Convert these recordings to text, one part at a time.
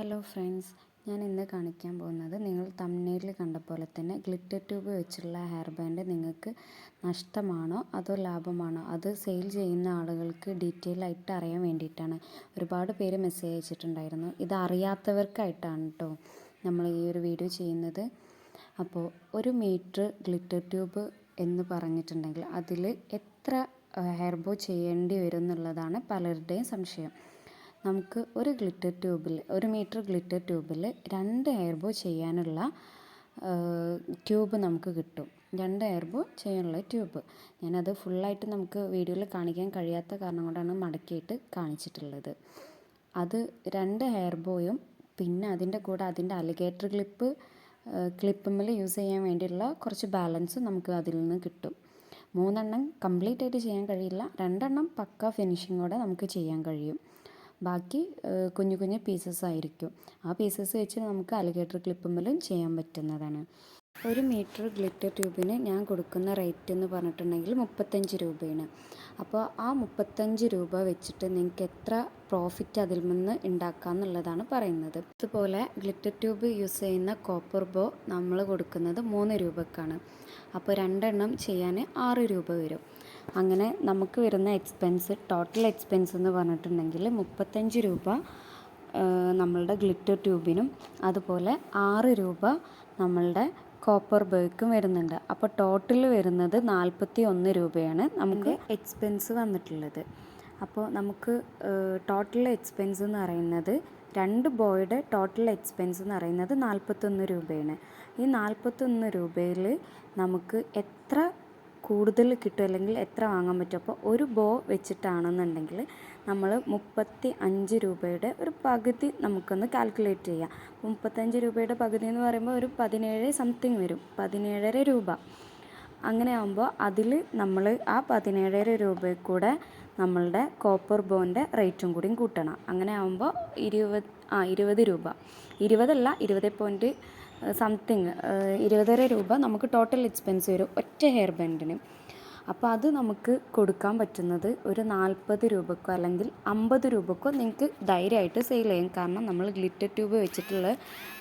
Hello friends, ഞാൻ ഇന്ന് കാണിക്കാൻ പോകുന്നത് നിങ്ങൾ തംബ്നെയിലിൽ കണ്ട പോലെ തന്നെ ഗ്ലിറ്റർ ട്യൂബ് വെച്ചുള്ള ഹെയർ ബാൻഡ് നിങ്ങൾക്ക് നഷ്ടമാണോ അതോ ലാഭമാണോ, അത് സെയിൽ ചെയ്യുന്ന ആളുകൾക്ക് ഡീറ്റെയിൽ ആയിട്ട് അറിയാൻ വേണ്ടിയിട്ടാണ്. ഒരുപാട് പേര് മെസ്സേജ് അയച്ചിട്ടുണ്ടായിരുന്നു. ഇത് അറിയാത്തവർക്കായിട്ടാണ് കേട്ടോ നമ്മൾ ഈ ഒരു വീഡിയോ ചെയ്യുന്നത്. അപ്പോൾ 1 മീറ്റർ ഗ്ലിറ്റർ ട്യൂബ് എന്ന് പറഞ്ഞിട്ടുണ്ടെങ്കിൽ അതിൽ എത്ര ഹെയർ ബോ ചെയ്യേണ്ടി വരും എന്നുള്ളതാണ് പലരുടെയും സംശയം. നമുക്ക് 1 മീറ്റർ ഗ്ലിറ്റർ ട്യൂബിൽ 2 ഹെയർ ബോ ചെയ്യാനുള്ള ട്യൂബ് നമുക്ക് കിട്ടും. 2 ഹെയർ ബോ ചെയ്യാനുള്ള ട്യൂബ് ഞാനത് ഫുള്ളായിട്ട് നമുക്ക് വീഡിയോയിൽ കാണിക്കാൻ കഴിയാത്ത കാരണം കൊണ്ടാണ് മടക്കിയിട്ട് കാണിച്ചിട്ടുള്ളത്. അത് 2 ഹെയർ ബോയും പിന്നെ അതിൻ്റെ കൂടെ അതിൻ്റെ അലിഗേറ്റർ ക്ലിപ്പുമ്മൽ യൂസ് ചെയ്യാൻ വേണ്ടിയുള്ള കുറച്ച് ബാലൻസ് നമുക്ക് അതിൽ നിന്ന് കിട്ടും. 3 എണ്ണം കംപ്ലീറ്റ് ആയിട്ട് ചെയ്യാൻ കഴിയില്ല, 2 എണ്ണം പക്ക ഫിനിഷിങ്ങോടെ നമുക്ക് ചെയ്യാൻ കഴിയും. ബാക്കി കുഞ്ഞു കുഞ്ഞു പീസസ് ആയിരിക്കും. ആ പീസസ് വെച്ച് നമുക്ക് അലിഗേറ്റർ ക്ലിപ്പുമ്മലും ചെയ്യാൻ പറ്റുന്നതാണ്. 1 മീറ്റർ ഗ്ലിറ്റർ ട്യൂബിന് ഞാൻ കൊടുക്കുന്ന റേറ്റ് എന്ന് പറഞ്ഞിട്ടുണ്ടെങ്കിൽ 35 രൂപയാണ്. അപ്പോൾ ആ 35 രൂപ വെച്ചിട്ട് നിങ്ങൾക്ക് എത്ര പ്രോഫിറ്റ് അതിൽ നിന്ന് ഉണ്ടാക്കാം എന്നുള്ളതാണ് പറയുന്നത്. അതുപോലെ ഗ്ലിറ്റർ ട്യൂബ് യൂസ് ചെയ്യുന്ന കോപ്പർ ബോ നമ്മൾ കൊടുക്കുന്നത് 3 രൂപക്കാണ്. അപ്പോൾ 2 എണ്ണം ചെയ്യാൻ 6 രൂപ വരും. അങ്ങനെ നമുക്ക് വരുന്ന ടോട്ടൽ എക്സ്പെൻസ് എന്ന് പറഞ്ഞിട്ടുണ്ടെങ്കിൽ 35 രൂപ നമ്മളുടെ ഗ്ലിറ്റർ ട്യൂബിനും അതുപോലെ 6 രൂപ നമ്മളുടെ കോപ്പർ ബോയ്ക്കും വരുന്നുണ്ട്. അപ്പോൾ ടോട്ടൽ വരുന്നത് 41 രൂപയാണ് നമുക്ക് എക്സ്പെൻസ് വന്നിട്ടുള്ളത്. അപ്പോൾ നമുക്ക് ടോട്ടൽ എക്സ്പെൻസ് എന്ന് പറയുന്നത് 2 ബോയുടെ ടോട്ടൽ എക്സ്പെൻസ് എന്ന് പറയുന്നത് 41 രൂപയാണ്. ഈ 41 രൂപയിൽ നമുക്ക് എത്ര കൂടുതൽ കിട്ടും അല്ലെങ്കിൽ എത്ര വാങ്ങാൻ പറ്റും. അപ്പോൾ ഒരു ബോ വെച്ചിട്ടാണെന്നുണ്ടെങ്കിൽ നമ്മൾ 35 രൂപയുടെ ഒരു പകുതി നമുക്കൊന്ന് കാൽക്കുലേറ്റ് ചെയ്യാം. 35 രൂപയുടെ പകുതി എന്ന് പറയുമ്പോൾ ഒരു 17 സംതിങ് വരും, 17.5 രൂപ. അങ്ങനെ ആകുമ്പോൾ അതിൽ നമ്മൾ ആ 17.5 രൂപയിൽ കൂടെ നമ്മളുടെ കോപ്പർ ബോൻ്റെ റേറ്റും കൂടിയും കൂട്ടണം. അങ്ങനെ ആകുമ്പോൾ 20 രൂപ, 20 അല്ല 20 സംതിങ് 20.5 രൂപ നമുക്ക് ടോട്ടൽ എക്സ്പെൻസ് വരും ഒറ്റ ഹെയർ ബാൻഡിന്. അപ്പോൾ അത് നമുക്ക് കൊടുക്കാൻ പറ്റുന്നത് ഒരു 40 രൂപക്കോ അല്ലെങ്കിൽ 50 രൂപക്കോ നിങ്ങൾക്ക് ധൈര്യമായിട്ട് സെയിൽ ചെയ്യാം. കാരണം നമ്മൾ ഗ്ലിറ്റർ ട്യൂബ് വെച്ചിട്ടുള്ള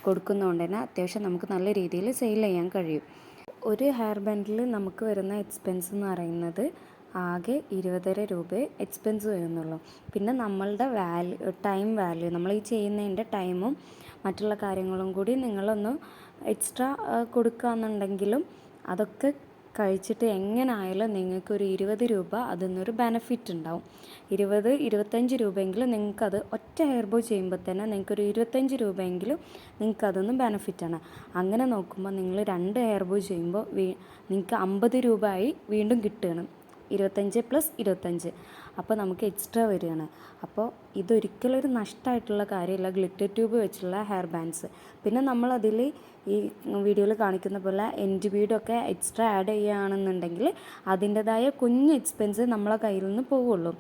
കൊടുക്കുന്നതുകൊണ്ട് തന്നെ അത്യാവശ്യം നമുക്ക് നല്ല രീതിയിൽ സെയിൽ ചെയ്യാൻ കഴിയും. ഒരു ഹെയർ ബാൻഡിൽ നമുക്ക് വരുന്ന എക്സ്പെൻസ് എന്ന് പറയുന്നത് ആകെ 20.5 രൂപ എക്സ്പെൻസ് വരുന്നുള്ളൂ. പിന്നെ നമ്മളുടെ ടൈം വാല്യൂ, നമ്മൾ ഈ ചെയ്യുന്നതിൻ്റെ ടൈമും മറ്റുള്ള കാര്യങ്ങളും കൂടി നിങ്ങളൊന്ന് എക്സ്ട്രാ കൊടുക്കുകയെന്നുണ്ടെങ്കിലും അതൊക്കെ കഴിച്ചിട്ട് എങ്ങനെ ആയാലും നിങ്ങൾക്കൊരു 20 രൂപ അതിൽ നിന്നൊരു ബെനഫിറ്റ് ഉണ്ടാവും. 25 രൂപയെങ്കിലും നിങ്ങൾക്കത് ഒറ്റ ഹെയർ ബോ ചെയ്യുമ്പോൾ തന്നെ നിങ്ങൾക്കൊരു 25 രൂപയെങ്കിലും നിങ്ങൾക്കതൊന്നും ബെനഫിറ്റാണ്. അങ്ങനെ നോക്കുമ്പോൾ നിങ്ങൾ 2 ഹെയർ ബോ ചെയ്യുമ്പോൾ നിങ്ങൾക്ക് 50 രൂപ ആയി വീണ്ടും കിട്ടുകയാണ്. 25 + 25, അപ്പോൾ നമുക്ക് എക്സ്ട്രാ വരികയാണ്. അപ്പോൾ ഇതൊരിക്കലും ഒരു നഷ്ടമായിട്ടുള്ള കാര്യമില്ല ഗ്ലിറ്റർ ട്യൂബ് വെച്ചുള്ള ഹെയർ ബാൻഡ്സ്. പിന്നെ നമ്മളതിൽ ഈ വീഡിയോയിൽ കാണിക്കുന്ന പോലെ എൻഡ് ബീഡൊക്കെ എക്സ്ട്രാ ആഡ് ചെയ്യുകയാണെന്നുണ്ടെങ്കിൽ അതിൻ്റെതായ കുഞ്ഞ് എക്സ്പെൻസ് നമ്മളെ കയ്യിൽ നിന്ന് പോവുള്ളൂ.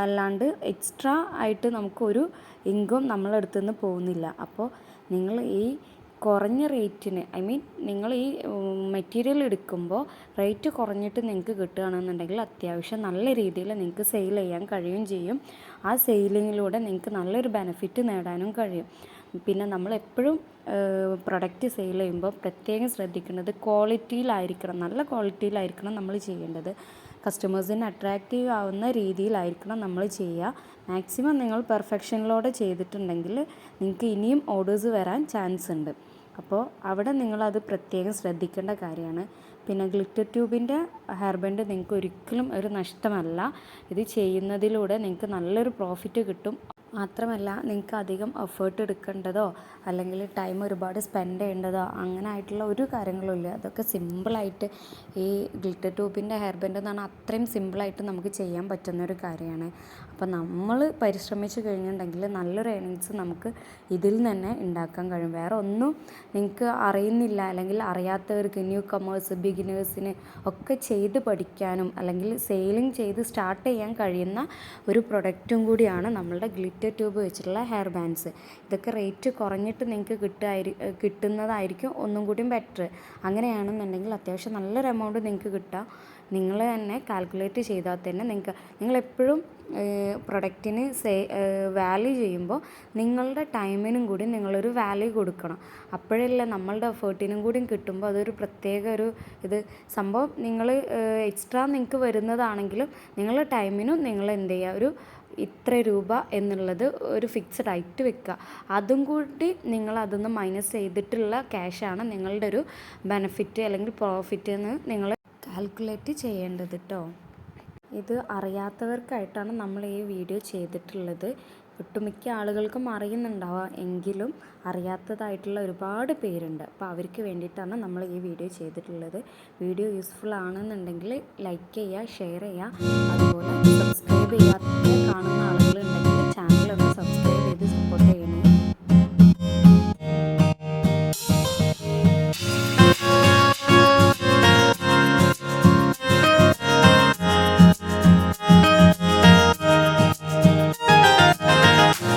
അല്ലാണ്ട് എക്സ്ട്രാ ആയിട്ട് നമുക്കൊരു ഇൻകം നമ്മളെ അടുത്തു നിന്ന് പോകുന്നില്ല. അപ്പോൾ നിങ്ങൾ ഈ കുറഞ്ഞ റേറ്റിന്, നിങ്ങൾ ഈ മെറ്റീരിയൽ എടുക്കുമ്പോൾ റേറ്റ് കുറഞ്ഞിട്ട് നിങ്ങൾക്ക് കിട്ടുകയാണെന്നുണ്ടെങ്കിൽ അത്യാവശ്യം നല്ല രീതിയിൽ നിങ്ങൾക്ക് സെയിൽ ചെയ്യാൻ കഴിയുകയും ചെയ്യും. ആ സെയിലിങ്ങിലൂടെ നിങ്ങൾക്ക് നല്ലൊരു ബെനിഫിറ്റ് നേടാനും കഴിയും. പിന്നെ നമ്മളെപ്പോഴും പ്രൊഡക്റ്റ് സെയിൽ ചെയ്യുമ്പോൾ പ്രത്യേകം ശ്രദ്ധിക്കേണ്ടത് നല്ല ക്വാളിറ്റിയിലായിരിക്കണം നമ്മൾ ചെയ്യേണ്ടത്. കസ്റ്റമേഴ്സിന് അട്രാക്റ്റീവ് ആവുന്ന രീതിയിലായിരിക്കണം നമ്മൾ ചെയ്യുക. മാക്സിമം നിങ്ങൾ പെർഫെക്ഷനിലൂടെ ചെയ്തിട്ടുണ്ടെങ്കിൽ നിങ്ങൾക്ക് ഇനിയും ഓർഡേഴ്സ് വരാൻ ചാൻസ് ഉണ്ട്. അപ്പോൾ അവിടെ നിങ്ങളത് പ്രത്യേകം ശ്രദ്ധിക്കേണ്ട കാര്യമാണ്. പിന്നെ ഗ്ലിറ്റർ ട്യൂബിൻ്റെ ഹെയർ ബാൻഡ് നിങ്ങൾക്ക് ഒരിക്കലും ഒരു നഷ്ടമല്ല. ഇത് ചെയ്യുന്നതിലൂടെ നിങ്ങൾക്ക് നല്ലൊരു പ്രോഫിറ്റ് കിട്ടും. മാത്രമല്ല നിങ്ങൾക്ക് അധികം എഫേർട്ട് എടുക്കേണ്ടതോ അല്ലെങ്കിൽ ടൈം ഒരുപാട് സ്പെൻഡ് ചെയ്യേണ്ടതോ അങ്ങനെ ആയിട്ടുള്ള ഒരു കാര്യങ്ങളും ഇല്ല. അതൊക്കെ സിമ്പിളായിട്ട് ഈ ഗ്ലിറ്റർ ട്യൂബിൻ്റെ ഹെയർ ബാൻഡ് എന്ന് പറഞ്ഞാൽ അത്രയും സിമ്പിളായിട്ട് നമുക്ക് ചെയ്യാൻ പറ്റുന്നൊരു കാര്യമാണ്. അപ്പോൾ നമ്മൾ പരിശ്രമിച്ച് കഴിഞ്ഞിട്ടുണ്ടെങ്കിൽ നല്ലൊരു ഏണിങ്സ് നമുക്ക് ഇതിൽ തന്നെ ഉണ്ടാക്കാൻ കഴിയും. വേറെ ഒന്നും നിങ്ങൾക്ക് അറിയുന്നില്ല അല്ലെങ്കിൽ അറിയാത്തവർക്ക്, ന്യൂ കമേഴ്സ്, ബിഗിനേഴ്സിന് ഒക്കെ ചെയ്ത് പഠിക്കാനും അല്ലെങ്കിൽ സെയിലിംഗ് ചെയ്ത് സ്റ്റാർട്ട് ചെയ്യാൻ കഴിയുന്ന ഒരു പ്രൊഡക്റ്റും കൂടിയാണ് നമ്മളുടെ ഗ്ലിറ്റർ ട്യൂബ് വെച്ചിട്ടുള്ള ഹെയർ ബാൻഡ്സ്. ഇതൊക്കെ റേറ്റ് കുറഞ്ഞിട്ട് നിങ്ങൾക്ക് കിട്ടുന്നതായിരിക്കും ഒന്നും കൂടിയും ബെറ്റർ. അങ്ങനെയാണെന്നുണ്ടെങ്കിൽ അത്യാവശ്യം നല്ലൊരു എമൗണ്ട് നിങ്ങൾക്ക് കിട്ടുക. നിങ്ങൾ തന്നെ കാൽക്കുലേറ്റ് ചെയ്താൽ തന്നെ നിങ്ങളെപ്പോഴും പ്രൊഡക്റ്റിന് വാല്യൂ ചെയ്യുമ്പോൾ നിങ്ങളുടെ ടൈമിനും കൂടി നിങ്ങളൊരു വാല്യൂ കൊടുക്കണം. അപ്പോഴല്ലേ നമ്മളുടെ എഫേർട്ടിനും കൂടി കിട്ടുമ്പോൾ അതൊരു പ്രത്യേക ഇത് സംഭവം നിങ്ങൾ എക്സ്ട്രാ നിങ്ങൾക്ക് വരുന്നതാണെങ്കിലും നിങ്ങളുടെ ടൈമിനും നിങ്ങൾ എന്ത് ചെയ്യുക, ഇത്ര രൂപ എന്നുള്ളത് ഒരു ഫിക്സഡ് ആയിട്ട് വെക്കുക. അതും കൂടി നിങ്ങൾ അതൊന്ന് മൈനസ് ചെയ്തിട്ടുള്ള ക്യാഷാണ് നിങ്ങളുടെ ഒരു ബെനഫിറ്റ് അല്ലെങ്കിൽ പ്രോഫിറ്റ് എന്ന് നിങ്ങൾ കാൽക്കുലേറ്റ് ചെയ്യേണ്ടത് കേട്ടോ. ഇത് അറിയാത്തവർക്കായിട്ടാണ് നമ്മൾ ഈ വീഡിയോ ചെയ്തിട്ടുള്ളത്. ഒട്ടുമിക്ക ആളുകൾക്കും അറിയുന്നുണ്ടാവാം, എങ്കിലും അറിയാത്തതായിട്ടുള്ള ഒരുപാട് പേരുണ്ട്. അപ്പോൾ അവർക്ക് വേണ്ടിയിട്ടാണ് നമ്മൾ ഈ വീഡിയോ ചെയ്തിട്ടുള്ളത്. വീഡിയോ യൂസ്ഫുൾ ആണെന്നുണ്ടെങ്കിൽ ലൈക്ക് ചെയ്യുക, ഷെയർ ചെയ്യുക, അതുപോലെ സബ്സ്ക്രൈബ് ചെയ്യാത്ത കാണുന്ന ആളുകൾ